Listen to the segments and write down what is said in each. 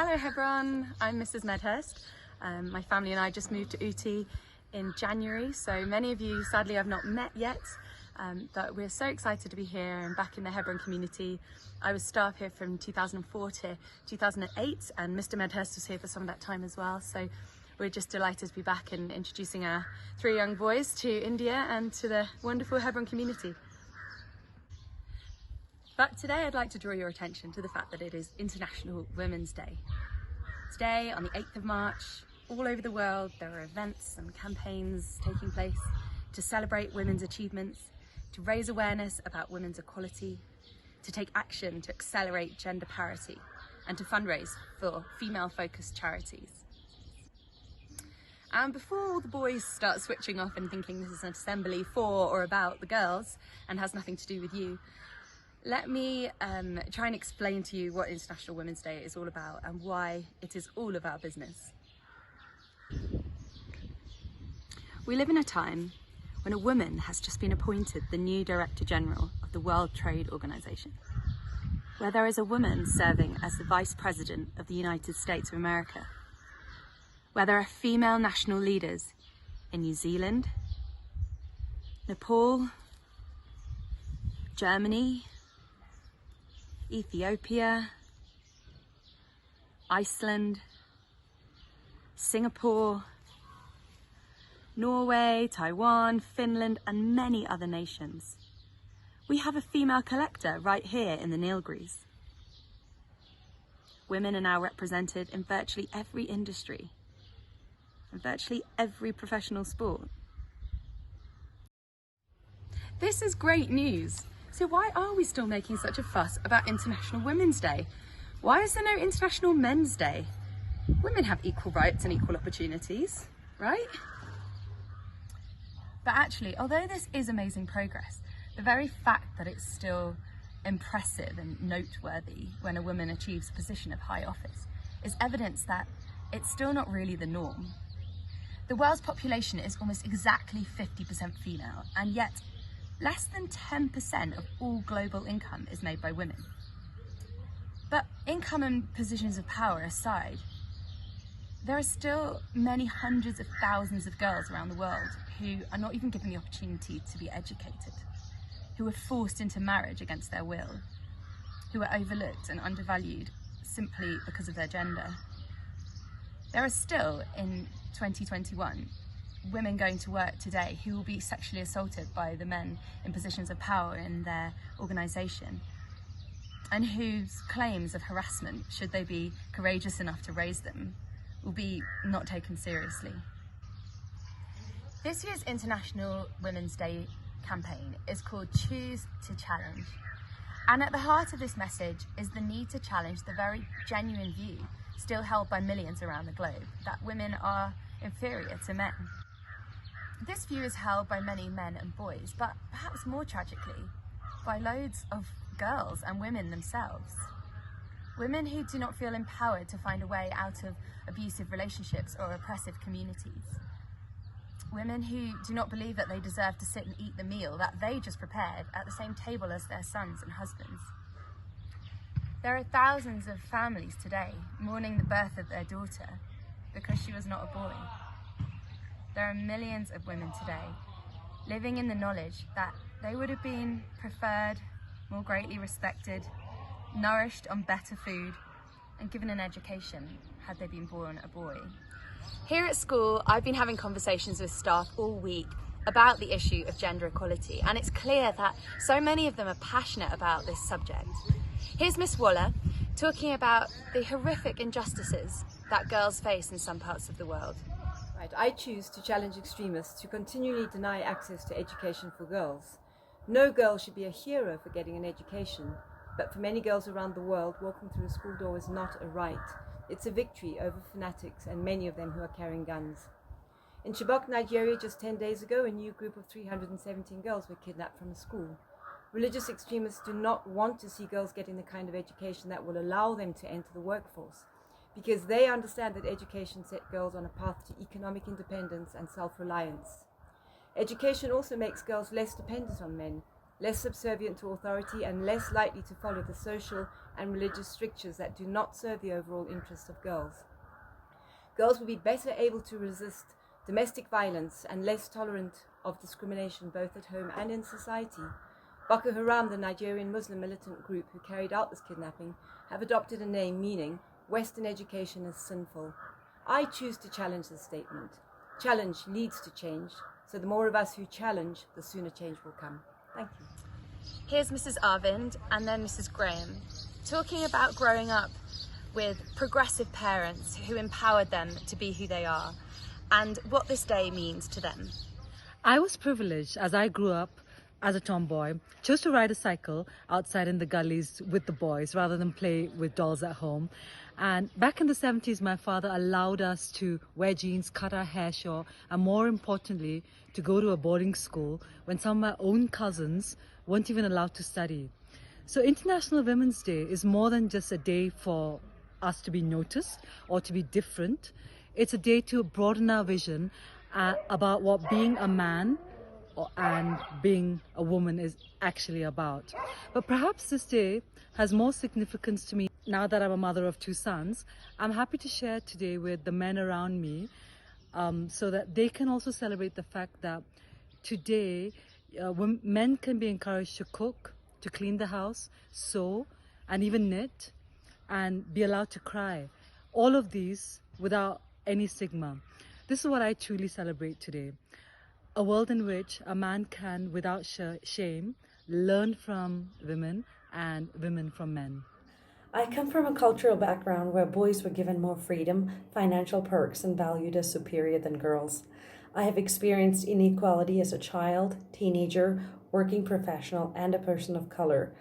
Hello Hebron, I'm Mrs Medhurst. My family and I just moved to Ooty in January, so many of you sadly I've not met yet, but we're so excited to be here and back in the Hebron community. I was staff here from 2004 to 2008 and Mr Medhurst was here for some of that time as well, so we're just delighted to be back and introducing our 3 young boys to India and to the wonderful Hebron community. But today I'd like to draw your attention to the fact that it is International Women's Day. Today, on the 8th of March, all over the world there are events and campaigns taking place to celebrate women's achievements, to raise awareness about women's equality, to take action to accelerate gender parity, and to fundraise for female-focused charities. And before all the boys start switching off and thinking this is an assembly for or about the girls and has nothing to do with you, let me try and explain to you what International Women's Day is all about and why it is all of our business. We live in a time when a woman has just been appointed the new Director General of the World Trade Organization, where there is a woman serving as the Vice President of the United States of America, where there are female national leaders in New Zealand, Nepal, Germany, Ethiopia, Iceland, Singapore, Norway, Taiwan, Finland, and many other nations. We have a female collector right here in the Nilgiris. Women are now represented in virtually every industry, in virtually every professional sport. This is great news. So why are we still making such a fuss about International Women's Day? Why is there no International Men's Day? Women have equal rights and equal opportunities, right? But actually, although this is amazing progress, the very fact that it's still impressive and noteworthy when a woman achieves a position of high office is evidence that it's still not really the norm. The world's population is almost exactly 50% female, and yet less than 10% of all global income is made by women. But income and positions of power aside, there are still many hundreds of thousands of girls around the world who are not even given the opportunity to be educated, who are forced into marriage against their will, who are overlooked and undervalued simply because of their gender. There are still, in 2021, women going to work today who will be sexually assaulted by the men in positions of power in their organisation, and whose claims of harassment, should they be courageous enough to raise them, will be not taken seriously. This year's International Women's Day campaign is called Choose to Challenge, and at the heart of this message is the need to challenge the very genuine view still held by millions around the globe that women are inferior to men. This view is held by many men and boys, but perhaps more tragically, by loads of girls and women themselves. Women who do not feel empowered to find a way out of abusive relationships or oppressive communities. Women who do not believe that they deserve to sit and eat the meal that they just prepared at the same table as their sons and husbands. There are thousands of families today mourning the birth of their daughter because she was not a boy. There are millions of women today living in the knowledge that they would have been preferred, more greatly respected, nourished on better food, and given an education had they been born a boy. Here at school, I've been having conversations with staff all week about the issue of gender equality, and it's clear that so many of them are passionate about this subject. Here's Miss Waller talking about the horrific injustices that girls face in some parts of the world. I choose to challenge extremists to continually deny access to education for girls. No girl should be a hero for getting an education, but for many girls around the world, walking through a school door is not a right. It's a victory over fanatics and many of them who are carrying guns. In Chibok, Nigeria, just 10 days ago, a new group of 317 girls were kidnapped from a school. Religious extremists do not want to see girls getting the kind of education that will allow them to enter the workforce, because they understand that education sets girls on a path to economic independence and self-reliance. Education also makes girls less dependent on men, less subservient to authority, and less likely to follow the social, and religious strictures that do not serve the overall interests of girls. Girls will be better able to resist domestic violence and less tolerant of discrimination both at home and in society. Boko Haram, the Nigerian Muslim militant group who carried out this kidnapping, have adopted a name meaning Western education is sinful. I choose to challenge this statement. Challenge leads to change, so the more of us who challenge, the sooner change will come. Thank you. Here's Mrs Arvind and then Mrs Graham talking about growing up with progressive parents who empowered them to be who they are and what this day means to them. I was privileged as I grew up as a tomboy, chose to ride a cycle outside in the gullies with the boys rather than play with dolls at home. And back in the 70s, my father allowed us to wear jeans, cut our hair short, and more importantly, to go to a boarding school when some of my own cousins weren't even allowed to study. So International Women's Day is more than just a day for us to be noticed or to be different. It's a day to broaden our vision about what being a man and being a woman is actually about. But perhaps this day has more significance to me now that I'm a mother of 2 sons. I'm happy to share today with the men around me so that they can also celebrate the fact that today men can be encouraged to cook, to clean the house, sew, and even knit, and be allowed to cry. All of these without any stigma. This is what I truly celebrate today. A world in which a man can, without shame, learn from women and women from men. I come from a cultural background where boys were given more freedom, financial perks, and valued as superior than girls. I have experienced inequality as a child, teenager, working professional, and a person of color.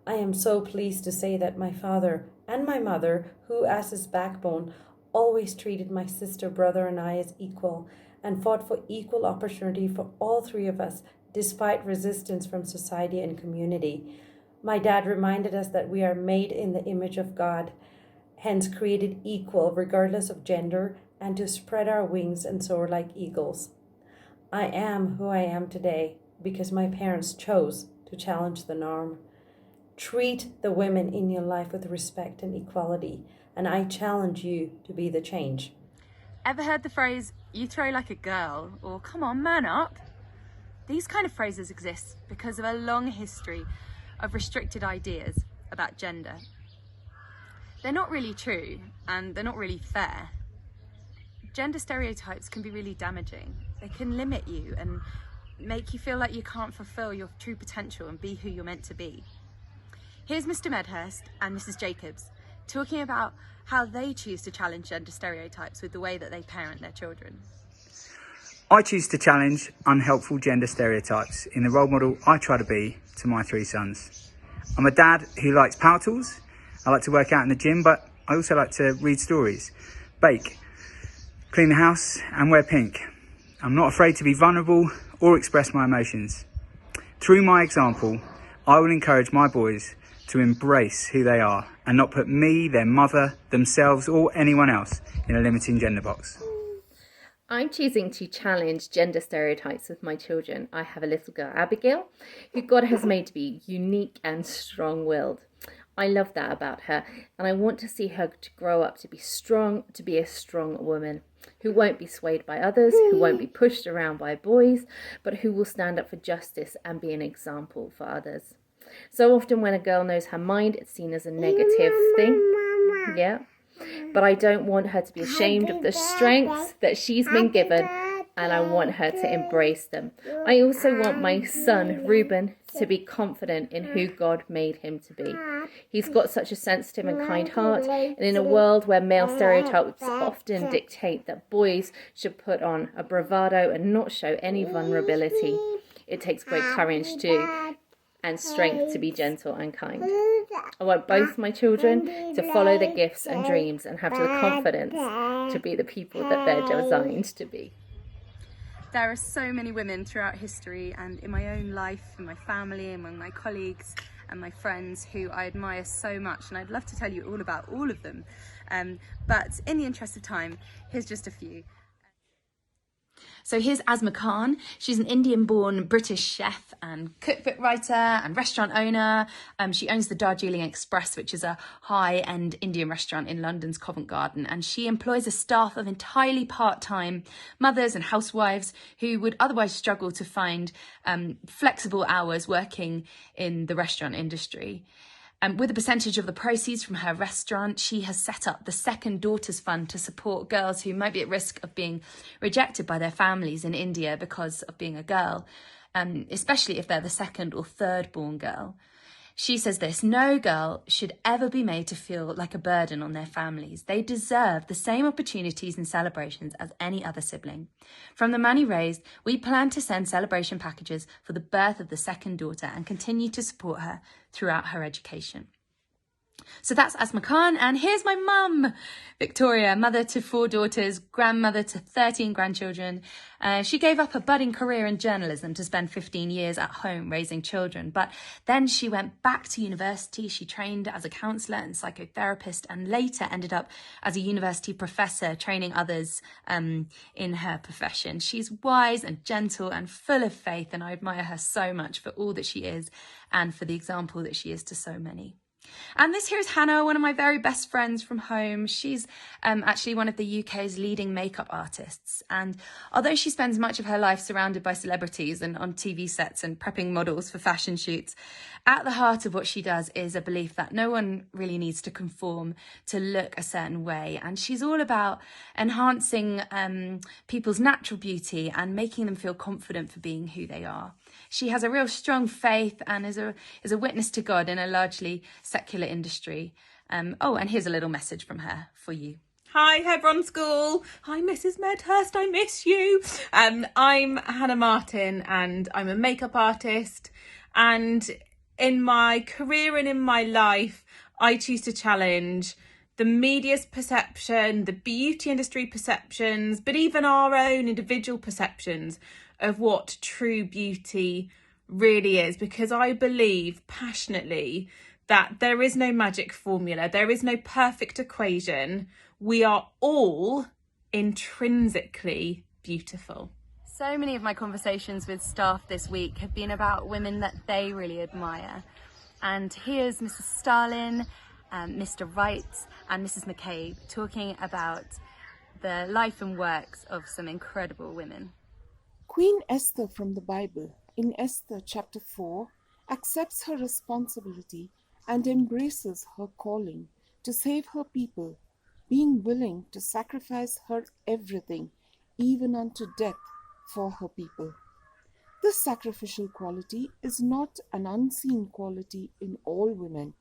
I am so pleased to say that my father and my mother, who as his backbone, always treated my sister, brother, and I as equal, and fought for equal opportunity for all 3 of us, despite resistance from society and community. My dad reminded us that we are made in the image of God, hence created equal regardless of gender, and to spread our wings and soar like eagles. I am who I am today because my parents chose to challenge the norm. Treat the women in your life with respect and equality, and I challenge you to be the change. Ever heard the phrase, "you throw like a girl," or "come on, man up"? These kind of phrases exist because of a long history of restricted ideas about gender. They're not really true, and they're not really fair. Gender stereotypes can be really damaging. They can limit you and make you feel like you can't fulfill your true potential and be who you're meant to be. Here's Mr Medhurst and Mrs Jacobs talking about how they choose to challenge gender stereotypes with the way that they parent their children. I choose to challenge unhelpful gender stereotypes in the role model I try to be to my 3 sons. I'm a dad who likes power tools. I like to work out in the gym, but I also like to read stories, bake, clean the house, and wear pink. I'm not afraid to be vulnerable or express my emotions. Through my example, I will encourage my boys to embrace who they are and not put me, their mother, themselves, or anyone else in a limiting gender box. I'm choosing to challenge gender stereotypes with my children. I have a little girl, Abigail, who God has made to be unique and strong-willed. I love that about her, and I want to see her to grow up to be strong, to be a strong woman, who won't be swayed by others, who won't be pushed around by boys, but who will stand up for justice and be an example for others. So often when a girl knows her mind, it's seen as a negative thing. Yeah. But I don't want her to be ashamed of the strengths that she's been given, and I want her to embrace them. I also want my son, Reuben, to be confident in who God made him to be. He's got such a sensitive and kind heart, and in a world where male stereotypes often dictate that boys should put on a bravado and not show any vulnerability, it takes great courage too, and strength to be gentle and kind. I want both my children to follow their gifts and dreams and have the confidence to be the people that they're designed to be. There are so many women throughout history and in my own life, in my family, among my colleagues and my friends who I admire so much, and I'd love to tell you all about all of them. But in the interest of time, here's just a few. So here's Asma Khan. She's an Indian-born British chef and cookbook writer and restaurant owner. She owns the Darjeeling Express, which is a high-end Indian restaurant in London's Covent Garden. And she employs a staff of entirely part-time mothers and housewives who would otherwise struggle to find flexible hours working in the restaurant industry. With a percentage of the proceeds from her restaurant, she has set up the Second Daughters Fund to support girls who might be at risk of being rejected by their families in India because of being a girl, especially if they're the second or third born girl. She says this: no girl should ever be made to feel like a burden on their families. They deserve the same opportunities and celebrations as any other sibling. From the money raised, we plan to send celebration packages for the birth of the second daughter and continue to support her throughout her education. So that's Asma Khan, and here's my mum, Victoria, mother to 4 daughters, grandmother to 13 grandchildren. She gave up a budding career in journalism to spend 15 years at home raising children, but then she went back to university. She trained as a counsellor and psychotherapist and later ended up as a university professor training others in her profession. She's wise and gentle and full of faith, and I admire her so much for all that she is and for the example that she is to so many. And this here is Hannah, one of my very best friends from home. She's actually one of the UK's leading makeup artists. And although she spends much of her life surrounded by celebrities and on TV sets and prepping models for fashion shoots, at the heart of what she does is a belief that no one really needs to conform to look a certain way. And she's all about enhancing people's natural beauty and making them feel confident for being who they are. She has a real strong faith and is a witness to God in a largely secular industry. And here's a little message from her for you. Hi, Hebron School. Hi, Mrs Medhurst. I miss you. I'm Hannah Martin and I'm a makeup artist. And in my career and in my life, I choose to challenge the media's perception, the beauty industry perceptions, but even our own individual perceptions of what true beauty really is, because I believe passionately that there is no magic formula, there is no perfect equation. We are all intrinsically beautiful. So many of my conversations with staff this week have been about women that they really admire. And here's Mrs Stalin, Mr Wright and Mrs McCabe talking about the life and works of some incredible women. Queen Esther from the Bible, in Esther chapter 4, accepts her responsibility and embraces her calling to save her people, being willing to sacrifice her everything, even unto death, for her people. This sacrificial quality is not an unseen quality in all women,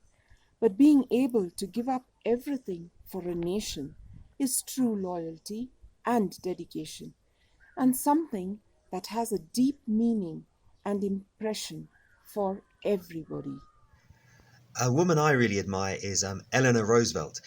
but being able to give up everything for a nation is true loyalty and dedication, and something that has a deep meaning and impression for everybody. A woman I really admire is Eleanor Roosevelt.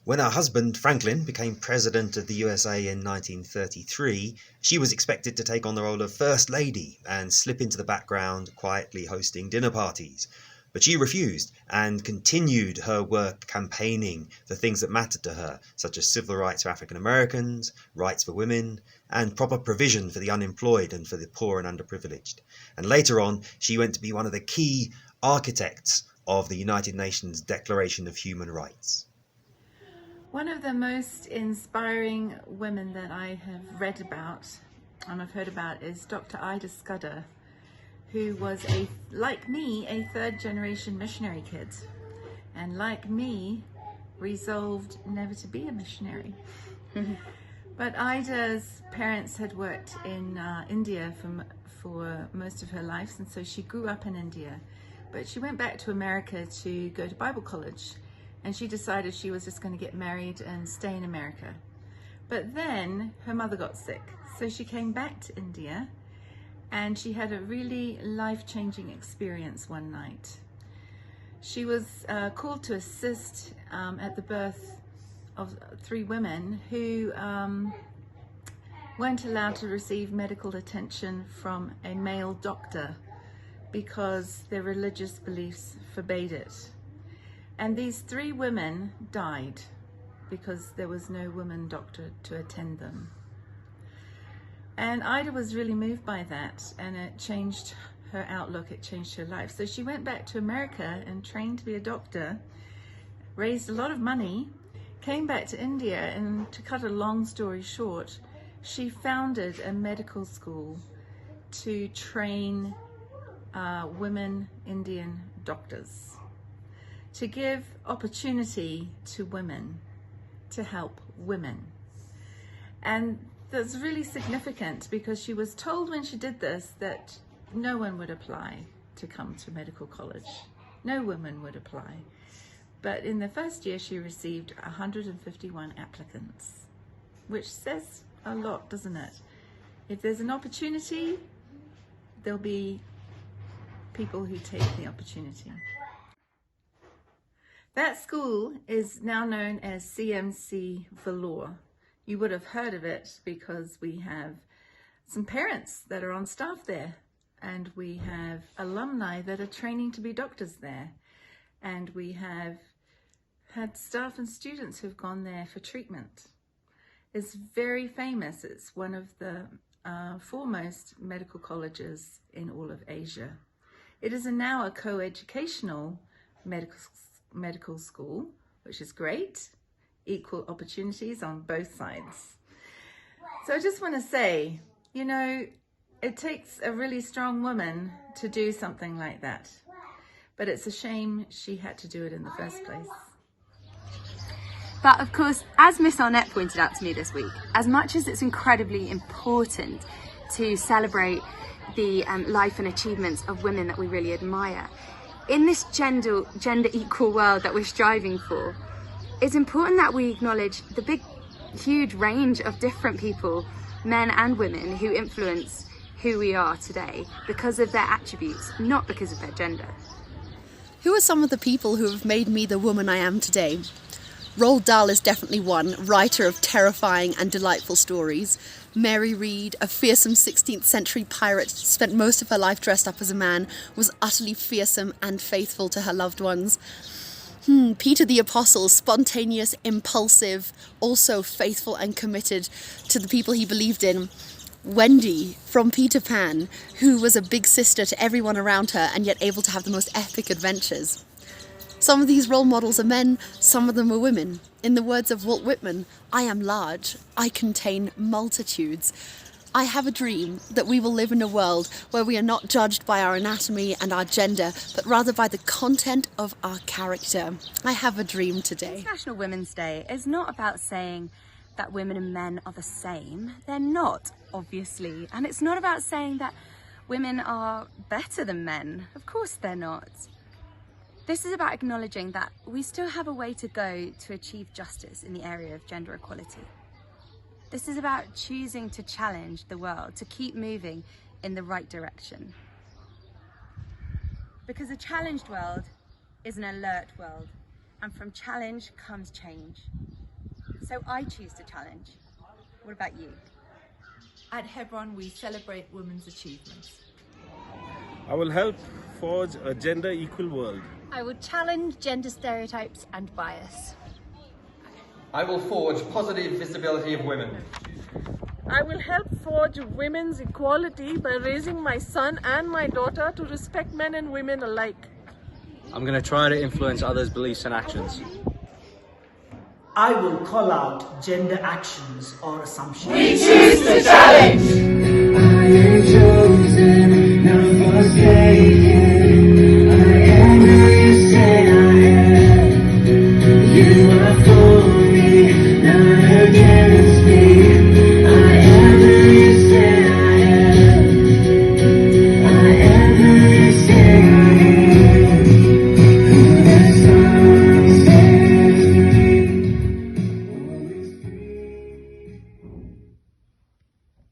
When her husband, Franklin, became president of the USA in 1933, she was expected to take on the role of First Lady and slip into the background, quietly hosting dinner parties. But she refused and continued her work campaigning for things that mattered to her, such as civil rights for African Americans, rights for women, and proper provision for the unemployed and for the poor and underprivileged. And later on, she went to be one of the key architects of the United Nations Declaration of Human Rights. One of the most inspiring women that I have read about and I've heard about is Dr. Ida Scudder, who was, like me, a third-generation missionary kid, and like me, resolved never to be a missionary. But Ida's parents had worked in India for most of her life, and so she grew up in India. But she went back to America to go to Bible college, and she decided she was just going to get married and stay in America. But then her mother got sick, so she came back to India, and she had a really life-changing experience one night. She was called to assist at the birth of 3 women who weren't allowed to receive medical attention from a male doctor because their religious beliefs forbade it. And these 3 women died because there was no woman doctor to attend them. And Ida was really moved by that, and it changed her outlook, it changed her life. So she went back to America and trained to be a doctor, raised a lot of money, came back to India, and to cut a long story short, she founded a medical school to train women Indian doctors, to give opportunity to women, to help women. And that's really significant because she was told when she did this that no one would apply to come to medical college. No woman would apply. But in the first year she received 151 applicants, which says a lot, doesn't it? If there's an opportunity, there'll be people who take the opportunity. That school is now known as CMC Vellore. You would have heard of it because we have some parents that are on staff there, and we have alumni that are training to be doctors there, and we have had staff and students who've gone there for treatment. It's very famous. It's one of the foremost medical colleges in all of Asia. It is now a co-educational medical school, which is great. Equal opportunities on both sides. So I just want to say, you know, it takes a really strong woman to do something like that. But it's a shame she had to do it in the first place. But of course, as Miss Arnett pointed out to me this week, as much as it's incredibly important to celebrate the life and achievements of women that we really admire, in this gender equal world that we're striving for, it's important that we acknowledge the big, huge range of different people, men and women, who influence who we are today because of their attributes, not because of their gender. Who are some of the people who have made me the woman I am today? Roald Dahl is definitely one, writer of terrifying and delightful stories. Mary Read, a fearsome 16th century pirate, spent most of her life dressed up as a man, was utterly fearsome and faithful to her loved ones. Peter the Apostle, spontaneous, impulsive, also faithful and committed to the people he believed in. Wendy from Peter Pan, who was a big sister to everyone around her and yet able to have the most epic adventures. Some of these role models are men, some of them are women. In the words of Walt Whitman, I am large, I contain multitudes. I have a dream that we will live in a world where we are not judged by our anatomy and our gender, but rather by the content of our character. I have a dream today. International Women's Day is not about saying that women and men are the same. They're not, obviously. And it's not about saying that women are better than men. Of course they're not. This is about acknowledging that we still have a way to go to achieve justice in the area of gender equality. This is about choosing to challenge the world, to keep moving in the right direction. Because a challenged world is an alert world, and from challenge comes change. So I choose to challenge. What about you? At Hebron, we celebrate women's achievements. I will help forge a gender equal world. I will challenge gender stereotypes and bias. I will forge positive visibility of women. I will help forge women's equality by raising my son and my daughter to respect men and women alike. I'm going to try to influence others' beliefs and actions. I will call out gender actions or assumptions. We choose to challenge! I am chosen, not forsaken.